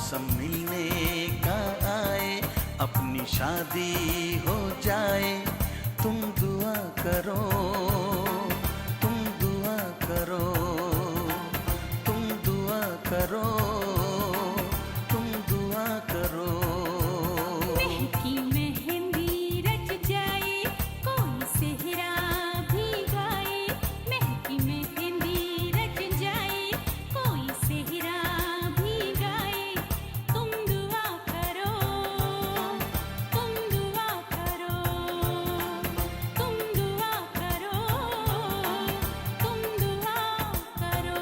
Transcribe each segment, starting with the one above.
मौसम मिलने का आए, अपनी शादी हो जाए। तुम दुआ करो, तुम दुआ करो, तुम दुआ करो, तुम दुआ करो। महकी मेहंदी रच जाए, कोई सेहरा भी गाए। महकी मेहंदी रच जाए, कोई सेहरा भी गाए। तुम दुआ करो, तुम दुआ करो, तुम दुआ करो, तुम दुआ करो।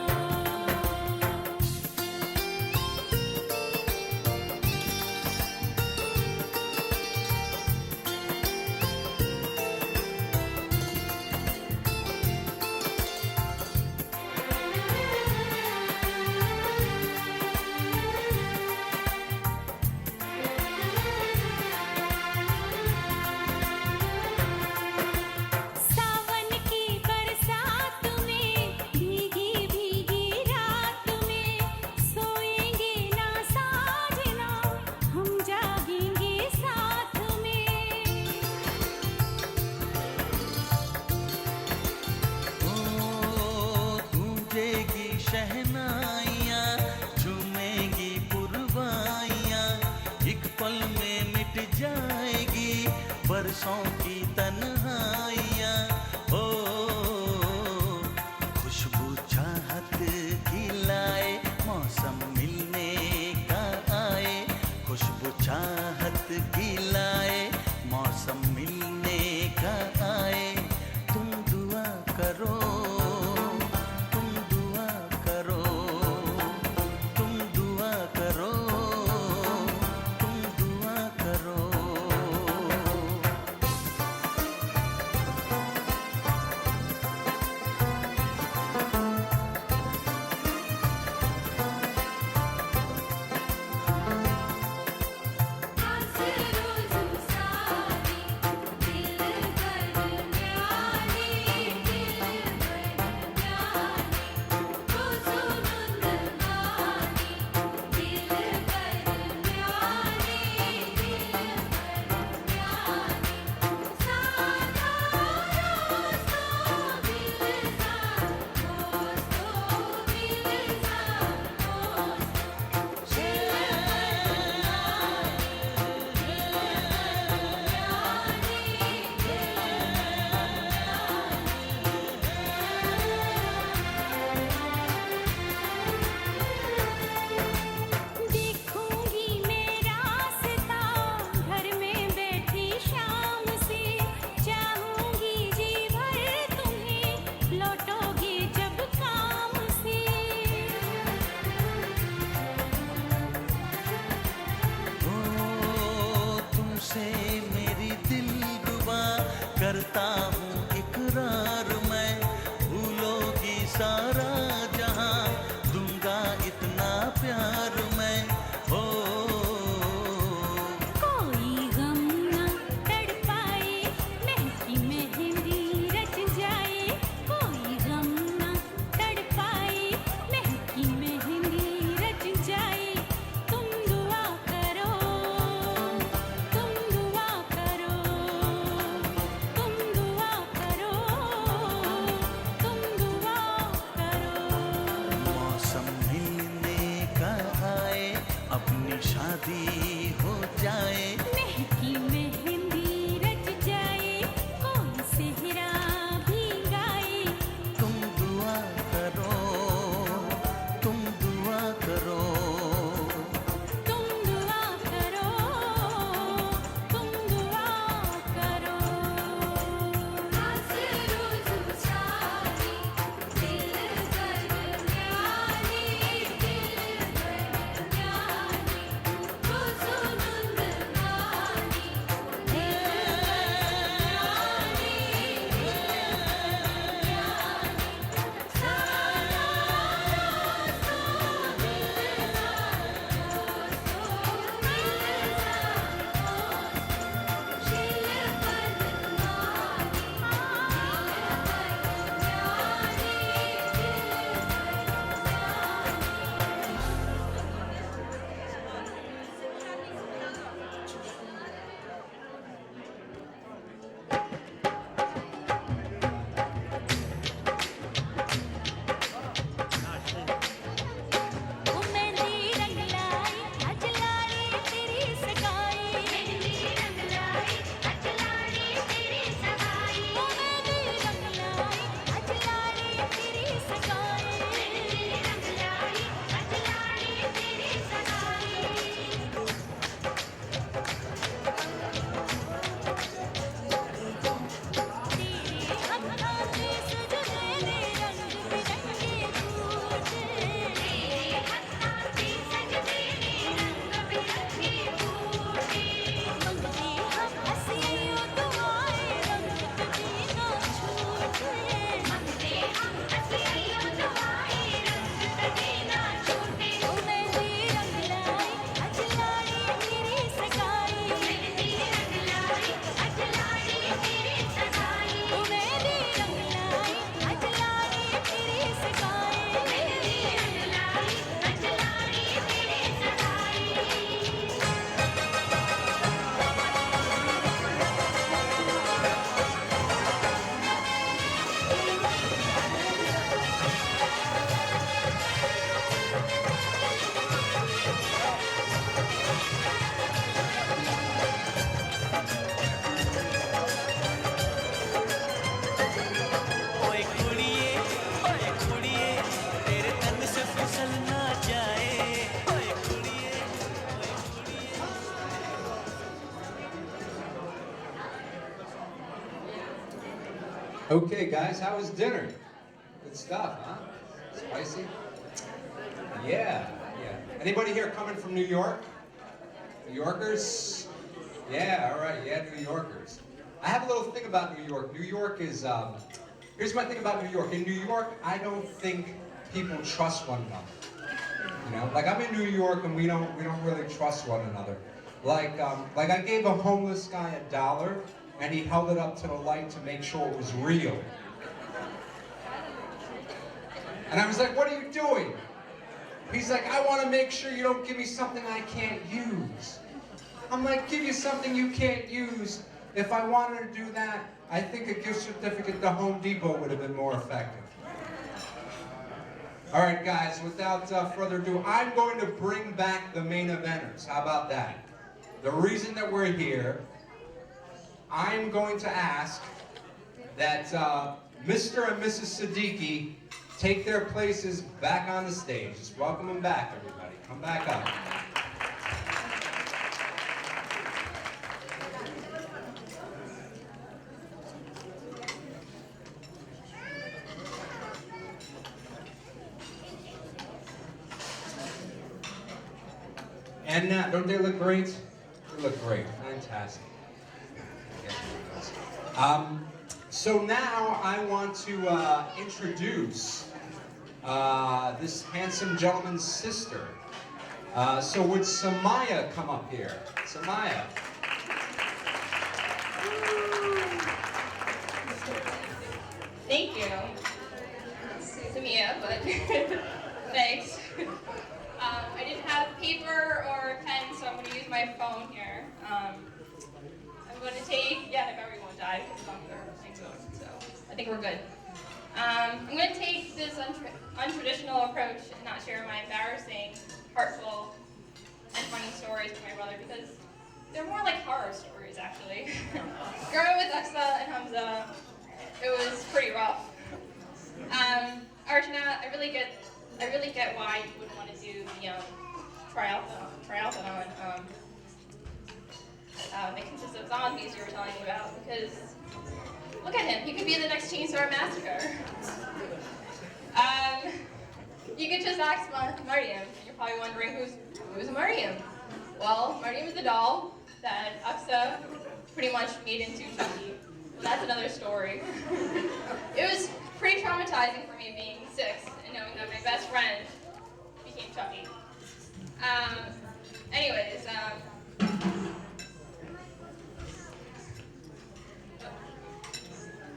सावन की बरसात में, भीगी भीगी रात में, सोएंगे ना साजना, हम जागेंगे साथ में। ओ गूंजेगी शहनाइयाँ, झूमेंगी पुरवाइयाँ, एक पल में मिट जाएगी बरसों की तन्हाइयाँ। ओ खुशबू चाहत की लाए, मौसम मिलने का आए। खुशबू चाहत की लाए, मौसम मिलने का आए। तुम दुआ करो, तुम दुआ करो, तुम दुआ करो, तुम दुआ करो। आज रोज सारी दिल भर प्यारी, दिल भर प्यारी, रोज़ो नंदगानी, दिल भर प्यारी, दिल भर प्यारी। सादा दोस्तों दिलदार, दोस्तों दिलदार, देखूंगी मैं रास्ता घर में बैठी शाम से, चाहूंगी जी भर तुम्हें, लौटोगे जब काम से। ओ तुमसे मेरी दिल रुबा, करता हूँ इकरार मैं। भूलोगी सारा जहां, दूंगा इतना प्यार मैं। ओ कोई गम ना तड़पाए, महकी मेहंदी रच जाए। कोई गम ना तड़पाए, महकी मेहंदी रच जाए। तुम दुआ करो, तुम दुआ करो, तुम दुआ करो, तुम दुआ करो। मौसम मिलने का आए, अपनी शादी हो जाए। महकी मेहंदी रच जाए, कोई सेहरा भी गाए। तुम दुआ करो, तुम दुआ करो, तुम दुआ करो, तुम दुआ करो। आज रोज सारी दिल भर प्यारी, दिल भर प्यारी, रोज़ो Okay, guys, how was dinner? Good stuff, huh? Spicy? Yeah. Anybody here coming from New York? New Yorkers? Yeah, all right, yeah, New Yorkers. I have a little thing about New York. New York is, here's my thing about New York. In New York, I don't think people trust one another. You know, like I'm in New York and we don't really trust one another. Like I gave a homeless guy $1 and he held it up to the light to make sure it was real. And I was like, what are you doing? He's like, I want to make sure you don't give me something I can't use. I'm like, give you something you can't use. If I wanted to do that, I think a gift certificate to Home Depot would have been more effective. All right, guys, without further ado, I'm going to bring back the main eventers. How about that? The reason that we're here, I'm going to ask that Mr. and Mrs. Siddiqui take their places back on the stage. Just welcome them back, everybody. Come back up. And don't they look great? They look great. Fantastic. So now I want to introduce this handsome gentleman's sister. So would Samaya come up here? Samaya. Thank you. Samia, but thanks. I didn't have paper or a pen, so I'm going to use my phone here. I'm going to take, yeah, the battery won't die because I'm so I think we're good. I'm going to take this untraditional approach and not share my embarrassing, hurtful, and funny stories with my brother because they're more like horror stories, actually. Growing with Aqsa and Hamza, it was pretty rough. Archana, I really get why you wouldn't want to do the triathlon that consists of zombies you were telling me about, because look at him, he could be the next Chainsaw Massacre. You could just ask Mariam, and you're probably wondering who's Mariam? Well, Mariam is the doll that Aqsa pretty much made into Chucky. Well, that's another story. It was pretty traumatizing for me being 6 and knowing that my best friend became Chucky.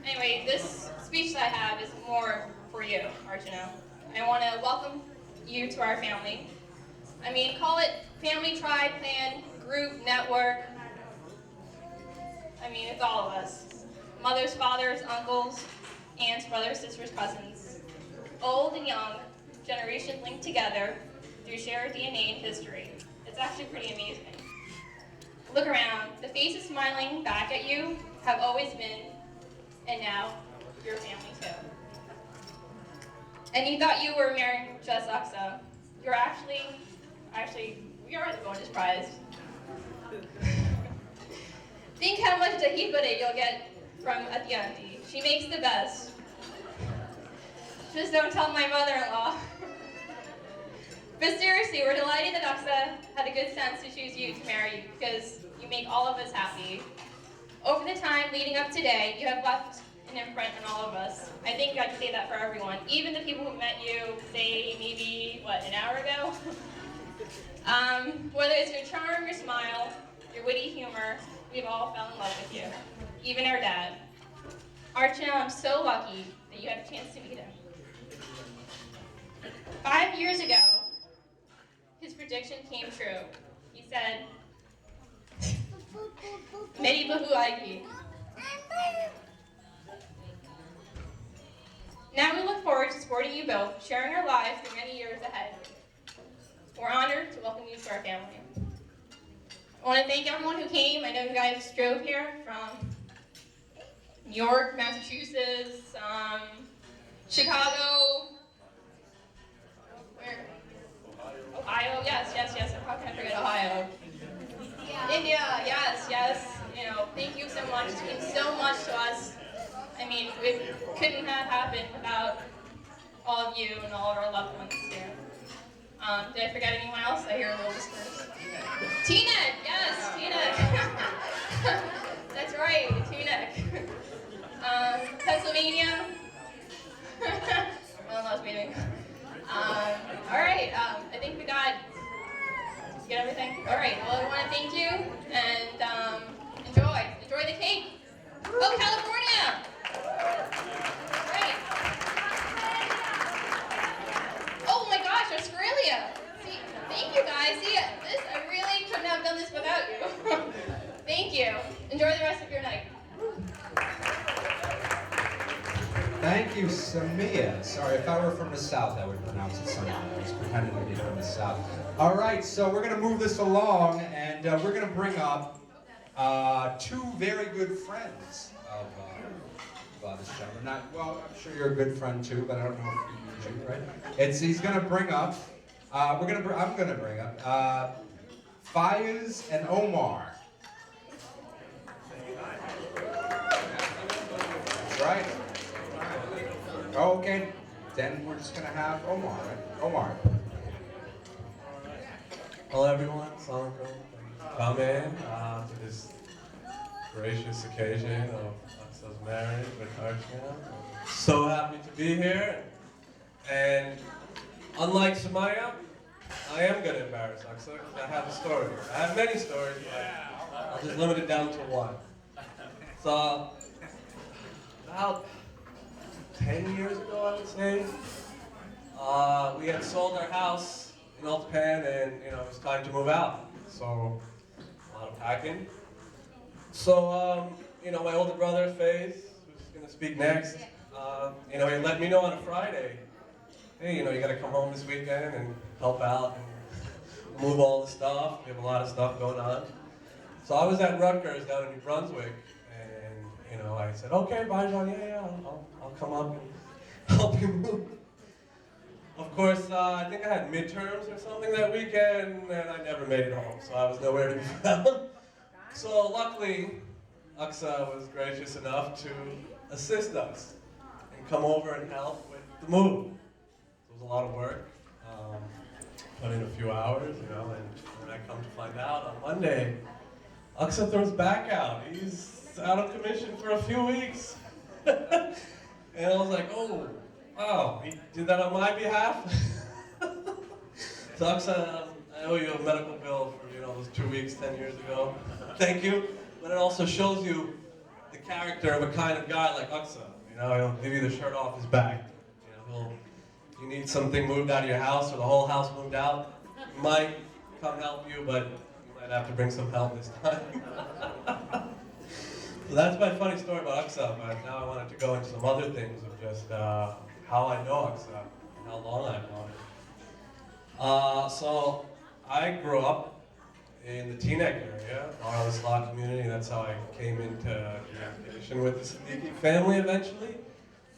Anyway, this speech that I have is more for you, Archana. I want to welcome you to our family. I mean, call it family, tribe, clan, group, network. I mean, it's all of us. Mothers, fathers, uncles, aunts, brothers, sisters, cousins. Old and young, generations linked together through shared DNA and history. It's actually pretty amazing. Look around. The faces smiling back at you have always been, and now, your family too. And you thought you were marrying just Aqsa. You're actually, we are the bonus prize. Think how much dahipade you'll get from Atiyanti. She makes the best. Just don't tell my mother-in-law. But seriously, we're delighted that Aqsa had a good sense to choose you to marry you because you make all of us happy. Over the time leading up today, you have left an imprint on all of us. I think I can say that for everyone. Even the people who met you, say, maybe, an hour ago? Whether it's your charm, your smile, your witty humor, we've all fell in love with you. Even our dad. Archana, I'm so lucky that you had a chance to meet him. 5 years ago, his prediction came true. He said, Meri bahu aayegi. Now we look forward to supporting you both, sharing our lives for many years ahead. We're honored to welcome you to our family. I want to thank everyone who came. I know you guys drove here from New York, Massachusetts, Chicago, where? Ohio, yes. How can I forget Ohio? India, yes. You know, thank you so much. It means so much to us. I mean, it couldn't have happened without all of you and all of our loved ones here. Did I forget anyone else? I hear a little whispers. Tina, yes, Tina. That's right, Tina. Pennsylvania. One last meeting. All right, I think we got. Did you get everything? All right. Well, I want to thank you and enjoy the cake. Oh, California. Great. Oh my gosh, Australia. See, thank you guys. See, I really couldn't have done this without you. Thank you. Enjoy the rest of your night. Thank you, Samia. Sorry, if I were from the South, I would pronounce it something. I was pretending to be from the South. All right, so we're going to move this along, and we're going to bring up two very good friends of this gentleman. Not, well, I'm sure you're a good friend too, but I don't know if you use you, right? He's going to bring up. I'm going to bring up Fayez and Omar. That's right. Okay, then we're just gonna have Omar, right? Omar. Hello everyone, Assalamu alaikum. Come in to this gracious occasion of Aqsa's marriage with Archana. So happy to be here. And unlike Sumaya, I am going to embarrass Aqsa because I have a story. I have many stories, but I'll just limit it down to one. So, about 10 years ago, I would say, we had sold our house in Old Japan, and it was time to move out. So, a lot of packing. So, my older brother, Faith, who's going to speak next, he let me know on a Friday, hey, you got to come home this weekend and help out and move all the stuff. We have a lot of stuff going on. So I was at Rutgers down in New Brunswick, and I said, okay, bye, John, yeah, I'll come up and help you move. Of course, I think I had midterms or something that weekend, and I never made it home, so I was nowhere to be found. So luckily, Aqsa was gracious enough to assist us and come over and help with the move. It was a lot of work, put in a few hours, and when I come to find out on Monday, Aqsa throws back out. He's out of commission for a few weeks. And I was like, oh, wow, he did that on my behalf? So Aqsa, I owe you a medical bill for those 2 weeks 10 years ago. Thank you. But it also shows you the character of a kind of guy like Aqsa. He'll give you the shirt off his back. If you need something moved out of your house or the whole house moved out, he might come help you, but you might have to bring some help this time. So that's my funny story about Aqsa, but now I wanted to go into some other things of just how I know Aqsa and how long I've known her. So I grew up in the Teaneck area, Dar al-Islah community. That's how I came into communication with the Siddiqui family eventually.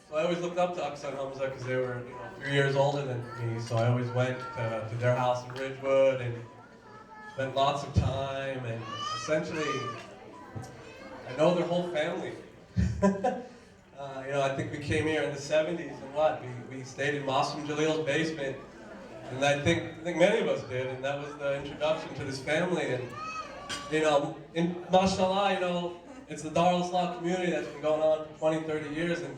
So I always looked up to Aqsa and Hamza because they were a few years older than me. So I always went to their house in Ridgewood and spent lots of time, and essentially I know their whole family. I think we came here in the 70s, and we stayed in Masum Jalil's basement, and I think many of us did, and that was the introduction to this family. And mashallah, it's the Dar al-Islah community that's been going on for 20, 30 years, and